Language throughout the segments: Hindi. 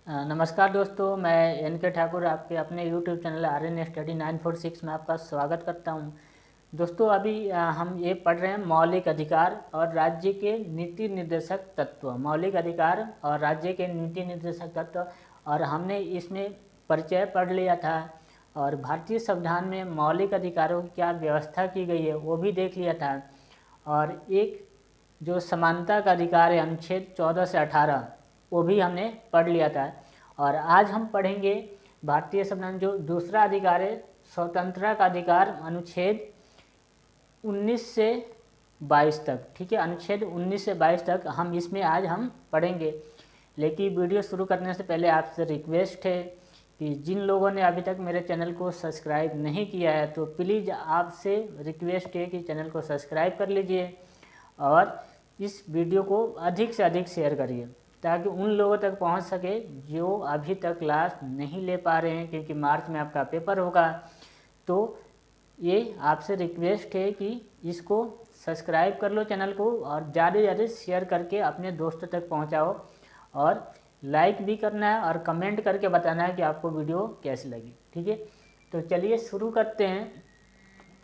नमस्कार दोस्तों, मैं एन.के. ठाकुर आपके अपने यूट्यूब चैनल RN स्टडी 946 में आपका स्वागत करता हूं। दोस्तों अभी हम ये पढ़ रहे हैं मौलिक अधिकार और राज्य के नीति निर्देशक तत्व। मौलिक अधिकार और राज्य के नीति निर्देशक तत्व, और हमने इसमें परिचय पढ़ लिया था और भारतीय संविधान में मौलिक अधिकारों की क्या व्यवस्था की गई है वो भी देख लिया था। और एक जो समानता का अधिकार है अनुच्छेद 14 से 18 वो भी हमने पढ़ लिया था। और आज हम पढ़ेंगे भारतीय संविधान जो दूसरा अधिकार है स्वतंत्रता का अधिकार, अनुच्छेद 19 से 22 तक। ठीक है, अनुच्छेद 19 से 22 तक हम इसमें आज हम पढ़ेंगे। लेकिन वीडियो शुरू करने से पहले आपसे रिक्वेस्ट है कि जिन लोगों ने अभी तक मेरे चैनल को सब्सक्राइब नहीं किया है तो प्लीज़ आपसे रिक्वेस्ट है कि चैनल को सब्सक्राइब कर लीजिए और इस वीडियो को अधिक से अधिक शेयर करिए ताकि उन लोगों तक पहुंच सके जो अभी तक क्लास नहीं ले पा रहे हैं, क्योंकि मार्च में आपका पेपर होगा। तो ये आपसे रिक्वेस्ट है कि इसको सब्सक्राइब कर लो चैनल को और ज़्यादा से ज़्यादा शेयर करके अपने दोस्तों तक पहुंचाओ, और लाइक भी करना है और कमेंट करके बताना है कि आपको वीडियो कैसी लगी। ठीक है, तो चलिए शुरू करते हैं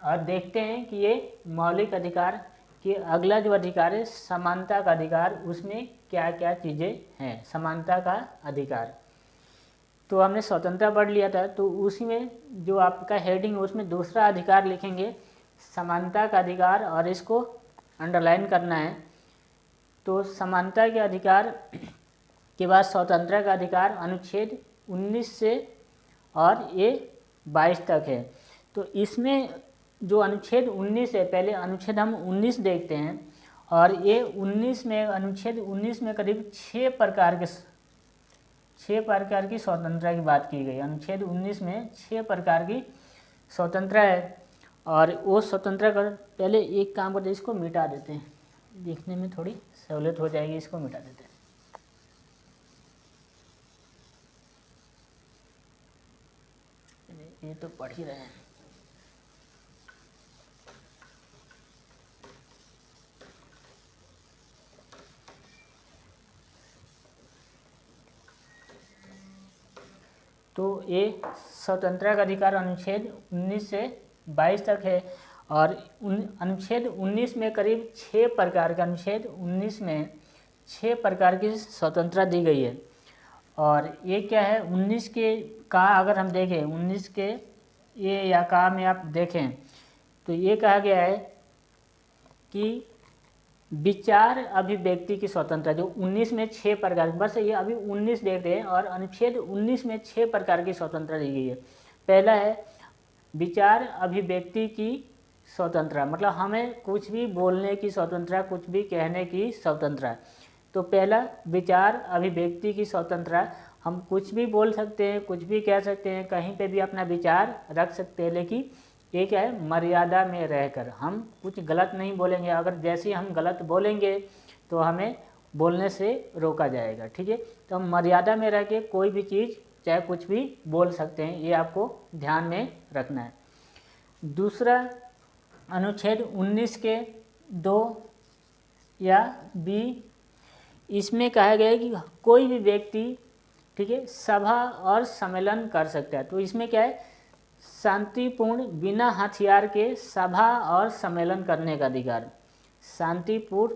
और देखते हैं कि ये मौलिक अधिकार कि अगला जो अधिकार है समानता का अधिकार, उसमें क्या क्या चीज़ें हैं। समानता का अधिकार तो हमने स्वतंत्रता पढ़ लिया था, तो उसी में जो आपका हेडिंग उसमें दूसरा अधिकार लिखेंगे समानता का अधिकार, और इसको अंडरलाइन करना है। तो समानता के अधिकार के बाद स्वतंत्रता का अधिकार अनुच्छेद 19 से और ये 22 तक है। तो इसमें जो अनुच्छेद 19 है, पहले अनुच्छेद हम 19 देखते हैं। और ये 19 में, अनुच्छेद 19 में करीब 6 प्रकार की स्वतंत्रता की बात की गई। अनुच्छेद 19 में 6 प्रकार की स्वतंत्रता है। और वो स्वतंत्रता का पहले एक काम करते हैं, इसको मिटा देते हैं, देखने में थोड़ी सहूलियत हो जाएगी। इसको मिटा देते हैं। ये तो पढ़ ही रहे हैं। तो ये स्वतंत्रता का अधिकार अनुच्छेद 19 से 22 तक है। और अनुच्छेद 19 में करीब 6 प्रकार के, अनुच्छेद 19 में 6 प्रकार की स्वतंत्रता दी गई है। और ये क्या है, 19 के का अगर हम देखें, 19 के ये या का में आप देखें तो ये कहा गया है कि विचार अभिव्यक्ति की स्वतंत्रता, जो 19 में 6 प्रकार, बस ये अभी 19 देख रहे हैं। और अनुच्छेद 19 में 6 प्रकार की स्वतंत्रता दी गई है। पहला है विचार अभिव्यक्ति की स्वतंत्रता, मतलब हमें कुछ भी बोलने की स्वतंत्रता, कुछ भी कहने की स्वतंत्रता। तो पहला विचार अभिव्यक्ति की स्वतंत्रता, हम कुछ भी बोल सकते हैं, कुछ भी कह सकते हैं, कहीं पे भी अपना विचार रख सकते हैं, लेकिन ये क्या है, मर्यादा में रहकर। हम कुछ गलत नहीं बोलेंगे। अगर जैसे हम गलत बोलेंगे तो हमें बोलने से रोका जाएगा। ठीक है, तो हम मर्यादा में रह के कोई भी चीज़ चाहे कुछ भी बोल सकते हैं, ये आपको ध्यान में रखना है। दूसरा, अनुच्छेद 19 के 2 या बी, इसमें कहा गया है कि कोई भी व्यक्ति, ठीक है, सभा और सम्मेलन कर सकता है। तो इसमें क्या है, शांतिपूर्ण बिना हथियार के सभा और सम्मेलन करने का अधिकार। शांतिपूर्ण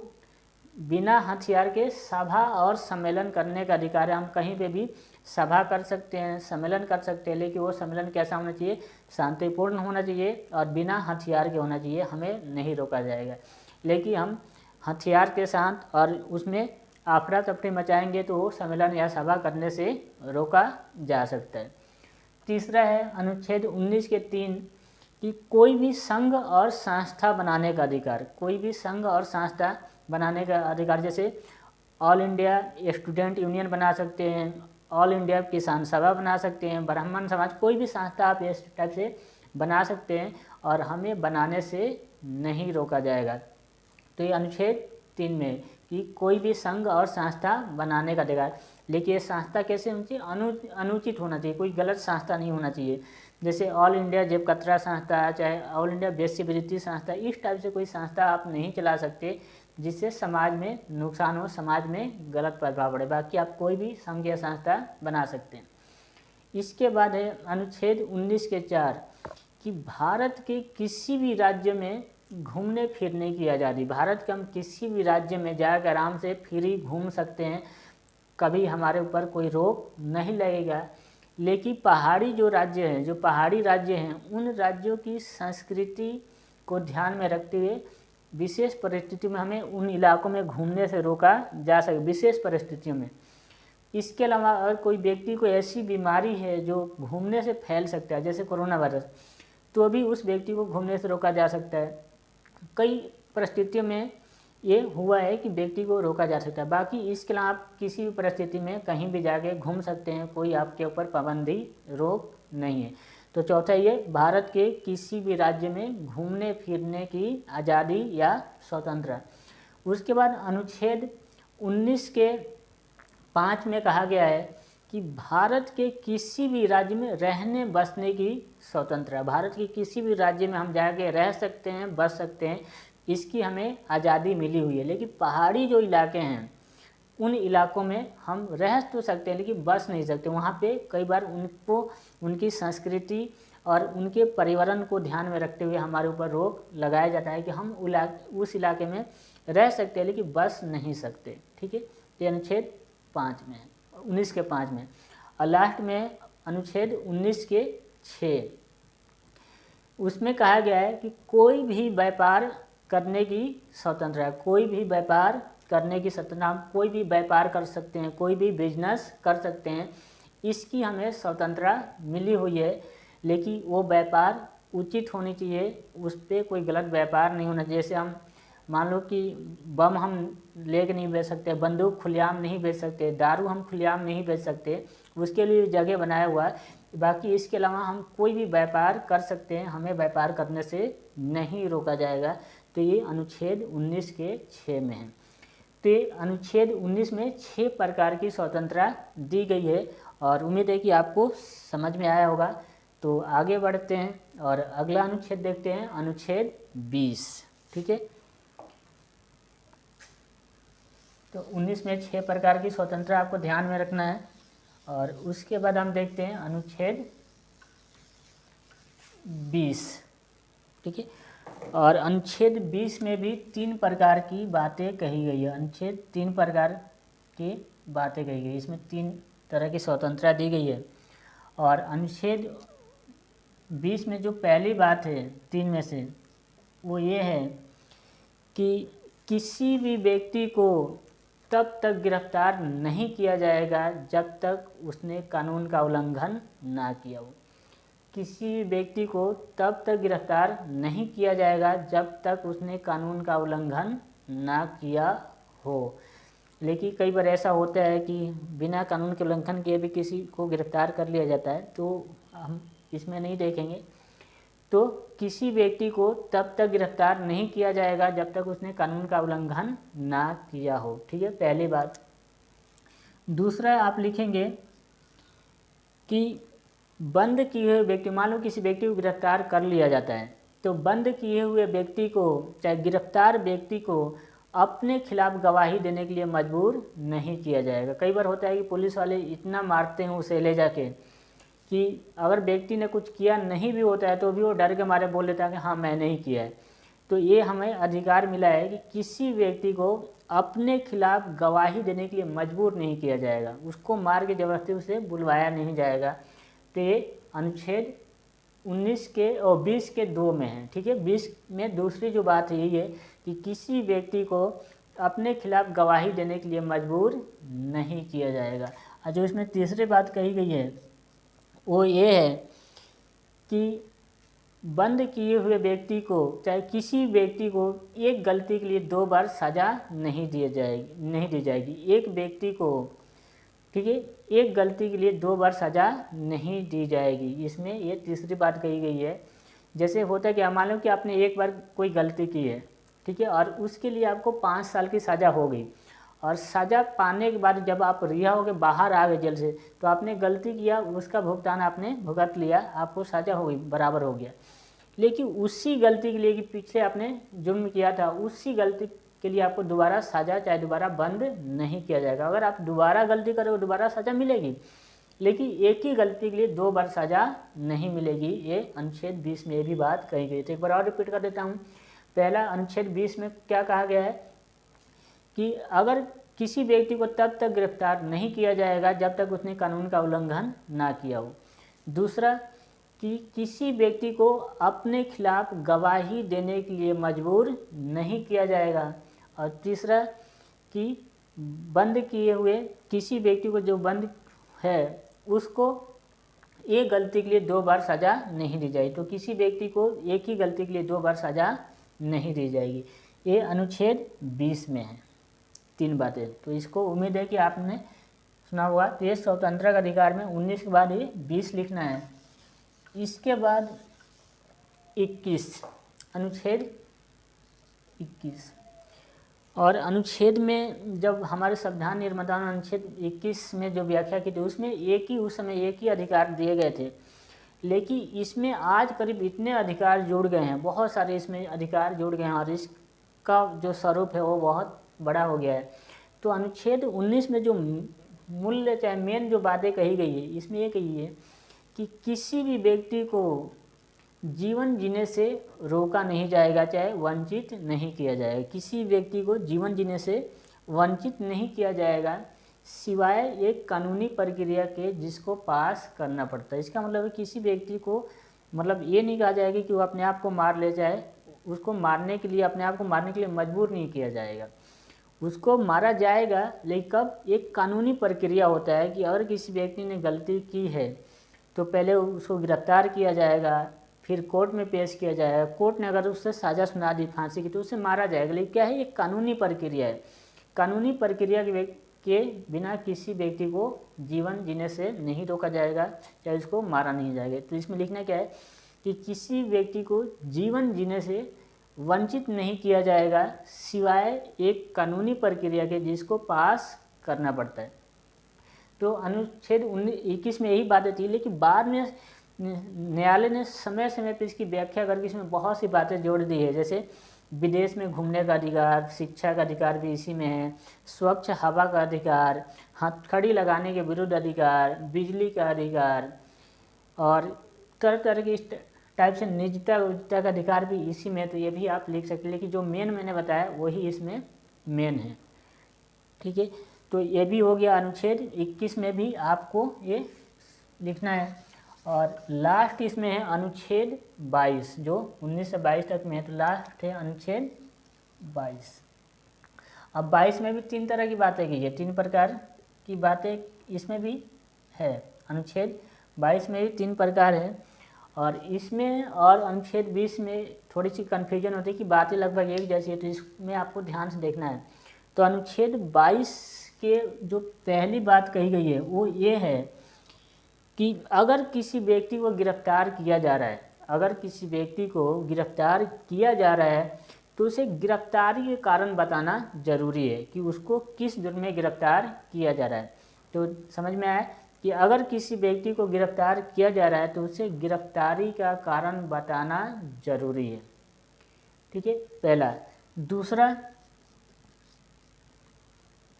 बिना हथियार के सभा और सम्मेलन करने का अधिकार है। हम कहीं पे भी सभा कर सकते हैं, सम्मेलन कर सकते हैं, लेकिन वो सम्मेलन कैसा होना चाहिए, शांतिपूर्ण होना चाहिए और बिना हथियार के होना चाहिए, हमें नहीं रोका जाएगा। लेकिन हम हथियार के साथ और उसमें अफरा तफरी मचाएंगे तो वो सम्मेलन या सभा करने से रोका जा सकता है। तीसरा है अनुच्छेद 19 के 3 कि कोई भी संघ और संस्था बनाने का अधिकार। कोई भी संघ और संस्था बनाने का अधिकार, जैसे ऑल इंडिया स्टूडेंट यूनियन बना सकते हैं, ऑल इंडिया किसान सभा बना सकते हैं, ब्राह्मण समाज, कोई भी संस्था आप इस टाइप से बना सकते हैं और हमें बनाने से नहीं रोका जाएगा। तो ये अनुच्छेद 3 में कि कोई भी संघ और संस्था बनाने का अधिकार। लेकिन ये संस्था कैसे होनी चाहिए, अनुचित होना चाहिए, कोई गलत संस्था नहीं होना चाहिए। जैसे ऑल इंडिया जेब कतरा संस्था, चाहे ऑल इंडिया वेश्यावृत्ति संस्था, इस टाइप से कोई संस्था आप नहीं चला सकते जिससे समाज में नुकसान हो, समाज में गलत प्रभाव पड़े। बाकी आप कोई भी संघ या संस्था बना सकते हैं। इसके बाद है अनुच्छेद 19 के 4 कि भारत के किसी भी राज्य में घूमने फिरने की आज़ादी। भारत के हम किसी भी राज्य में जाकर आराम से फ्री घूम सकते हैं, कभी हमारे ऊपर कोई रोक नहीं लगेगा। लेकिन पहाड़ी जो राज्य हैं, जो पहाड़ी राज्य हैं, उन राज्यों की संस्कृति को ध्यान में रखते हुए विशेष परिस्थिति में हमें उन इलाकों में घूमने से रोका जा सके, विशेष परिस्थितियों में। इसके अलावा अगर कोई व्यक्ति को ऐसी बीमारी है जो घूमने से फैल सकता है, जैसे कोरोना वायरस, तो भी उस व्यक्ति को घूमने से रोका जा सकता है। कई परिस्थितियों में ये हुआ है कि व्यक्ति को रोका जा सकता है। बाकी इसके अलावा आप किसी भी परिस्थिति में कहीं भी जाके घूम सकते हैं, कोई आपके ऊपर पाबंदी रोक नहीं है। तो चौथा ये भारत के किसी भी राज्य में घूमने फिरने की आज़ादी या स्वतंत्रता। उसके बाद अनुच्छेद 19 के 5 में कहा गया है कि भारत के किसी भी राज्य में रहने बसने की स्वतंत्रता। भारत के किसी भी राज्य में हम जाके रह सकते हैं, बस सकते हैं, इसकी हमें आज़ादी मिली हुई है। लेकिन पहाड़ी जो इलाके हैं उन इलाकों में हम रह तो सकते हैं लेकिन बस नहीं सकते। वहाँ पे कई बार उनको उनकी संस्कृति और उनके पर्यावरण को ध्यान में रखते हुए हमारे ऊपर रोक लगाया जाता है कि हम उस इलाके में रह सकते हैं लेकिन बस नहीं सकते। ठीक है, ये अनुच्छेद 5 में है, 19 के 5 में। और लास्ट में अनुच्छेद 19 के 6, उसमें कहा गया है कि कोई भी व्यापार करने की स्वतंत्रता है। कोई भी व्यापार करने की स्वतंत्रता, हम कोई भी व्यापार कर सकते हैं, कोई भी बिजनेस कर सकते हैं, इसकी हमें स्वतंत्रता मिली हुई है। लेकिन वो व्यापार उचित होनी चाहिए, उस पर कोई गलत व्यापार नहीं होना चाहिए। जैसे हम मान लो कि बम हम लेके नहीं बेच सकते, बंदूक खुलेआम नहीं बेच सकते, दारू हम खुलेआम नहीं बेच सकते, उसके लिए जगह बनाया हुआ है। बाकी इसके अलावा हम कोई भी व्यापार कर सकते हैं, हमें व्यापार करने से नहीं रोका जाएगा। तो ये अनुच्छेद 19 के 6 में है। तो ये अनुच्छेद 19 में 6 प्रकार की स्वतंत्रता दी गई है और उम्मीद है कि आपको समझ में आया होगा। तो आगे बढ़ते हैं और अगला अनुच्छेद देखते हैं, अनुच्छेद 20। ठीक है, तो 19 में 6 प्रकार की स्वतंत्रता आपको ध्यान में रखना है। और उसके बाद हम देखते हैं अनुच्छेद 20। ठीक है, और अनुच्छेद 20 में भी 3 प्रकार की बातें कही गई है। अनुच्छेद 3 प्रकार की बातें कही गई, इसमें 3 तरह की स्वतंत्रता दी गई है। और अनुच्छेद 20 में जो पहली बात है 3 में से, वो ये है कि किसी भी व्यक्ति को तब तक गिरफ्तार नहीं किया जाएगा जब तक उसने कानून का उल्लंघन ना किया हो। किसी व्यक्ति को तब तक गिरफ्तार नहीं किया जाएगा जब तक उसने कानून का उल्लंघन ना किया हो। लेकिन कई बार ऐसा होता है कि बिना कानून के उल्लंघन किए भी किसी को गिरफ्तार कर लिया जाता है, तो हम इसमें नहीं देखेंगे। तो किसी व्यक्ति को तब तक गिरफ्तार नहीं किया जाएगा जब तक उसने कानून का उल्लंघन ना किया हो। ठीक है, पहली बात। दूसरा आप लिखेंगे कि बंद किए हुए व्यक्ति, मान लो किसी व्यक्ति को गिरफ्तार कर लिया जाता है, तो बंद किए हुए व्यक्ति को, चाहे गिरफ्तार व्यक्ति को अपने खिलाफ गवाही देने के लिए मजबूर नहीं किया जाएगा। कई बार होता है कि पुलिस वाले इतना मारते हैं उसे ले जाके कि अगर व्यक्ति ने कुछ किया नहीं भी होता है तो भी वो डर के मारे बोल लेता है कि हाँ मैंने ही किया है। तो ये हमें अधिकार मिला है कि किसी व्यक्ति को अपने खिलाफ गवाही देने के लिए मजबूर नहीं किया जाएगा, उसको मार के ज़बरदस्ती उसे बुलवाया नहीं जाएगा। तो ये अनुच्छेद 19 के और 20 के 2 में है। ठीक है, 20 में दूसरी जो बात है यही है कि किसी व्यक्ति को अपने खिलाफ गवाही देने के लिए मजबूर नहीं किया जाएगा। और जो इसमें तीसरी बात कही गई है वो ये है कि बंद किए हुए व्यक्ति को, चाहे किसी व्यक्ति को एक गलती के लिए 2 बार सज़ा नहीं दी जाएगी। एक व्यक्ति को, ठीक है, एक गलती के लिए 2 बार सज़ा नहीं दी जाएगी। इसमें ये तीसरी बात कही गई है। जैसे होता है कि मान लो कि आपने एक बार कोई गलती की है, ठीक है, और उसके लिए आपको 5 साल की सज़ा हो गई, और सज़ा पाने के बाद जब आप रिहा होकर बाहर आ गए जेल से, तो आपने गलती किया, उसका भुगतान आपने भुगत लिया, आपको सज़ा हो गई, बराबर हो गया। लेकिन उसी गलती के लिए कि पिछले आपने जुर्म किया था, उसी गलती के लिए आपको दोबारा सज़ा चाहे दोबारा बंद नहीं किया जाएगा। अगर आप दोबारा गलती करोगे दोबारा सज़ा मिलेगी, लेकिन एक ही गलती के लिए 2 बार सज़ा नहीं मिलेगी। ये अनुच्छेद 20 में भी बात कही गई। तो एक बार और रिपीट कर देता हूँ। पहला अनुच्छेद 20 में क्या कहा गया है कि अगर किसी व्यक्ति को तब तक गिरफ्तार नहीं किया जाएगा जब तक उसने कानून का उल्लंघन ना किया हो। दूसरा कि किसी व्यक्ति को अपने खिलाफ गवाही देने के लिए मजबूर नहीं किया जाएगा। और तीसरा कि बंद किए हुए किसी व्यक्ति को जो बंद है उसको एक गलती के लिए 2 बार सज़ा नहीं दी जाएगी। तो किसी व्यक्ति को एक ही गलती के लिए 2 बार सज़ा नहीं दी जाएगी। ये अनुच्छेद 20 में है 3 बातें। तो इसको उम्मीद है कि आपने सुना हुआ। तो ये स्वतंत्रता का अधिकार में 19 के बाद ये 20 लिखना है। इसके बाद 21 अनुच्छेद 21। और अनुच्छेद में जब हमारे संविधान निर्माता ने अनुच्छेद 21 में जो व्याख्या की थी उसमें उस समय एक ही अधिकार दिए गए थे, लेकिन इसमें आज करीब इतने अधिकार जुड़ गए हैं, बहुत सारे इसमें अधिकार जुड़ गए हैं और इसका जो स्वरूप है वो बहुत बड़ा हो गया है। तो अनुच्छेद 19 में जो मूल्य चाहे मेन जो बातें कही गई है इसमें ये कही है कि किसी भी व्यक्ति को जीवन जीने से रोका नहीं जाएगा, चाहे वंचित नहीं किया जाएगा। किसी व्यक्ति को जीवन जीने से वंचित नहीं किया जाएगा सिवाय एक कानूनी प्रक्रिया के जिसको पास करना पड़ता है। इसका मतलब है किसी व्यक्ति को मतलब ये नहीं कहा जाएगा कि वो अपने आप को मार ले जाए, उसको मारने के लिए अपने आप को मारने के लिए मजबूर नहीं किया जाएगा। उसको मारा जाएगा, लेकिन कब एक कानूनी प्रक्रिया होता है कि अगर किसी व्यक्ति ने गलती की है तो पहले उसको गिरफ्तार किया जाएगा, फिर कोर्ट में पेश किया जाएगा। कोर्ट ने अगर उससे सज़ा सुना दी फांसी की तो उसे मारा जाएगा। लेकिन क्या है, एक कानूनी प्रक्रिया है। कानूनी प्रक्रिया के बिना किसी व्यक्ति को जीवन जीने से नहीं रोका जाएगा, चाहे उसको मारा नहीं जाएगा। तो इसमें लिखना क्या है कि किसी व्यक्ति को जीवन जीने से वंचित नहीं किया जाएगा सिवाय एक कानूनी प्रक्रिया के जिसको पास करना पड़ता है। तो अनुच्छेद 21 में यही बातें थी, लेकिन बाद में न्यायालय ने समय समय पर इसकी व्याख्या करके इसमें बहुत सी बातें जोड़ दी है। जैसे विदेश में घूमने का अधिकार, शिक्षा का अधिकार भी इसी में है, स्वच्छ हवा का अधिकार, हथकड़ी लगाने के विरुद्ध अधिकार, बिजली का अधिकार और तरह तरह की इस टाइप से निजता का अधिकार भी इसी में। तो ये भी आप लिख सकते हैं, लेकिन जो मेन मैंने बताया वही इसमें मेन है। ठीक है, तो ये भी हो गया। अनुच्छेद 21 में भी आपको ये लिखना है। और लास्ट इसमें है अनुच्छेद 22 जो 19 से 22 तक में है। तो लास्ट है अनुच्छेद 22। अब 22 में भी 3 तरह की बातें की है, 3 प्रकार की बातें इसमें भी है। अनुच्छेद 22 में भी 3 प्रकार है और इसमें और अनुच्छेद 20 में थोड़ी सी कन्फ्यूजन होती है कि बातें लगभग एक जैसी है, तो इसमें आपको ध्यान से देखना है। तो अनुच्छेद 22 के जो पहली बात कही गई है वो ये है कि अगर किसी व्यक्ति को गिरफ्तार किया जा रहा है, अगर किसी व्यक्ति को गिरफ्तार किया जा रहा है तो उसे गिरफ्तारी के कारण बताना जरूरी है कि उसको किस जुर्म में गिरफ्तार किया जा रहा है। तो समझ में आया कि अगर किसी व्यक्ति को गिरफ्तार किया जा रहा है तो उसे गिरफ्तारी का कारण बताना जरूरी है। ठीक है, पहला। दूसरा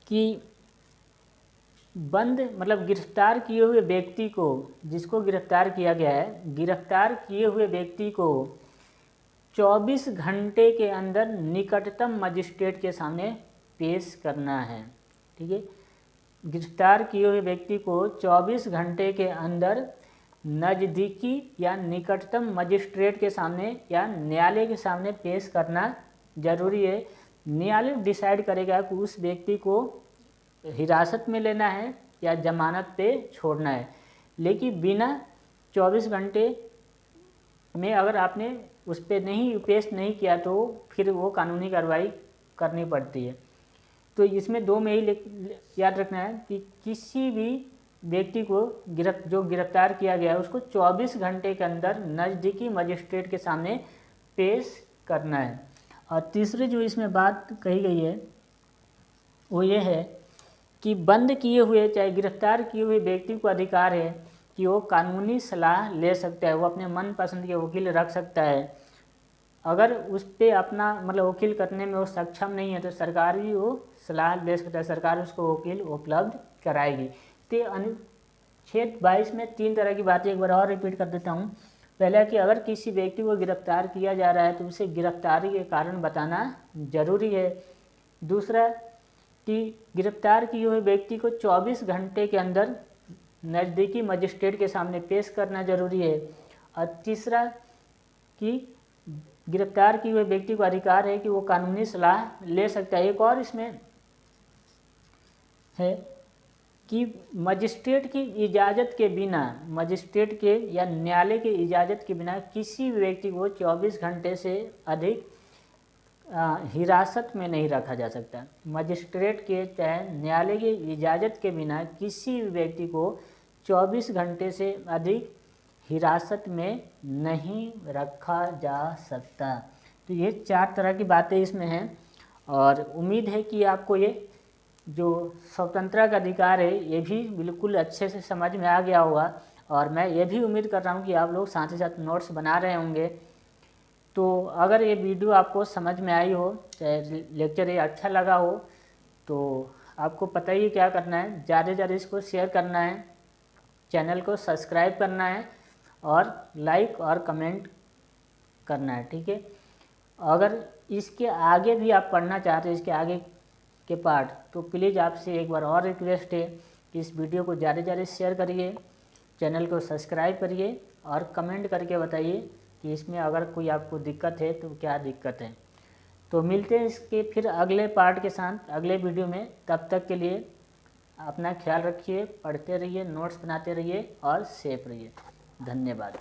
कि बंद मतलब गिरफ्तार किए हुए व्यक्ति को, जिसको गिरफ्तार किया गया है, गिरफ्तार किए हुए व्यक्ति को 24 घंटे के अंदर निकटतम मजिस्ट्रेट के सामने पेश करना है। ठीक है, गिरफ्तार किए हुए व्यक्ति को 24 घंटे के अंदर नज़दीकी या निकटतम मजिस्ट्रेट के सामने या न्यायालय के सामने पेश करना जरूरी है। न्यायालय डिसाइड करेगा कि उस व्यक्ति को हिरासत में लेना है या जमानत पे छोड़ना है। लेकिन बिना 24 घंटे में अगर आपने उस पर नहीं पेश नहीं किया तो फिर वो कानूनी कार्रवाई करनी पड़ती है। तो इसमें 2 में ही याद रखना है कि किसी भी व्यक्ति को जो गिरफ्तार किया गया है उसको 24 घंटे के अंदर नज़दीकी मजिस्ट्रेट के सामने पेश करना है। और तीसरी जो इसमें बात कही गई है वो ये है कि बंद किए हुए चाहे गिरफ्तार किए हुए व्यक्ति को अधिकार है कि वो कानूनी सलाह ले सकता है, वो अपने मनपसंद के वकील रख सकता है अगर उस पर अपना मतलब वकील करने में वो सक्षम नहीं है तो सरकार भी वो सलाह दे सकता है, सरकार उसको वकील उपलब्ध कराएगी। तो अनुच्छेद 22 में 3 तरह की बातें एक बार और रिपीट कर देता हूँ। पहला कि अगर किसी व्यक्ति को गिरफ्तार किया जा रहा है तो उसे गिरफ्तारी के कारण बताना जरूरी है। दूसरा कि गिरफ्तार किए हुए व्यक्ति को 24 घंटे के अंदर नज़दीकी मजिस्ट्रेट के सामने पेश करना जरूरी है। और तीसरा कि गिरफ्तार किए हुए व्यक्ति को अधिकार है कि वो कानूनी सलाह ले सकता है। एक और इसमें है कि मजिस्ट्रेट की इजाज़त के बिना, मजिस्ट्रेट के या न्यायालय की इजाज़त के बिना किसी भी व्यक्ति को 24 घंटे से अधिक हिरासत में नहीं रखा जा सकता। मजिस्ट्रेट के चाहे न्यायालय की इजाज़त के बिना किसी भी व्यक्ति को 24 घंटे से अधिक हिरासत में नहीं रखा जा सकता। तो ये 4 तरह की बातें इसमें हैं और उम्मीद है कि आपको ये जो स्वतंत्रता का अधिकार है ये भी बिल्कुल अच्छे से समझ में आ गया होगा। और मैं ये भी उम्मीद कर रहा हूँ कि आप लोग साथ ही साथ नोट्स बना रहे होंगे। तो अगर ये वीडियो आपको समझ में आई हो, चाहे लेक्चर ये अच्छा लगा हो, तो आपको पता ही क्या करना है, ज़्यादा से ज़्यादा इसको शेयर करना है, चैनल को सब्सक्राइब करना है और लाइक और कमेंट करना है, ठीक है। अगर इसके आगे भी आप पढ़ना चाहते हैं, इसके आगे के पार्ट, तो प्लीज़ आपसे एक बार और रिक्वेस्ट है कि इस वीडियो को ज़्यादा से ज़्यादा शेयर करिए, चैनल को सब्सक्राइब करिए और कमेंट करके बताइए कि इसमें अगर कोई आपको दिक्कत है तो क्या दिक्कत है। तो मिलते हैं इसके फिर अगले पार्ट के साथ अगले वीडियो में। तब तक के लिए अपना ख्याल रखिए, पढ़ते रहिए, नोट्स बनाते रहिए और सेफ रहिए। धन्यवाद।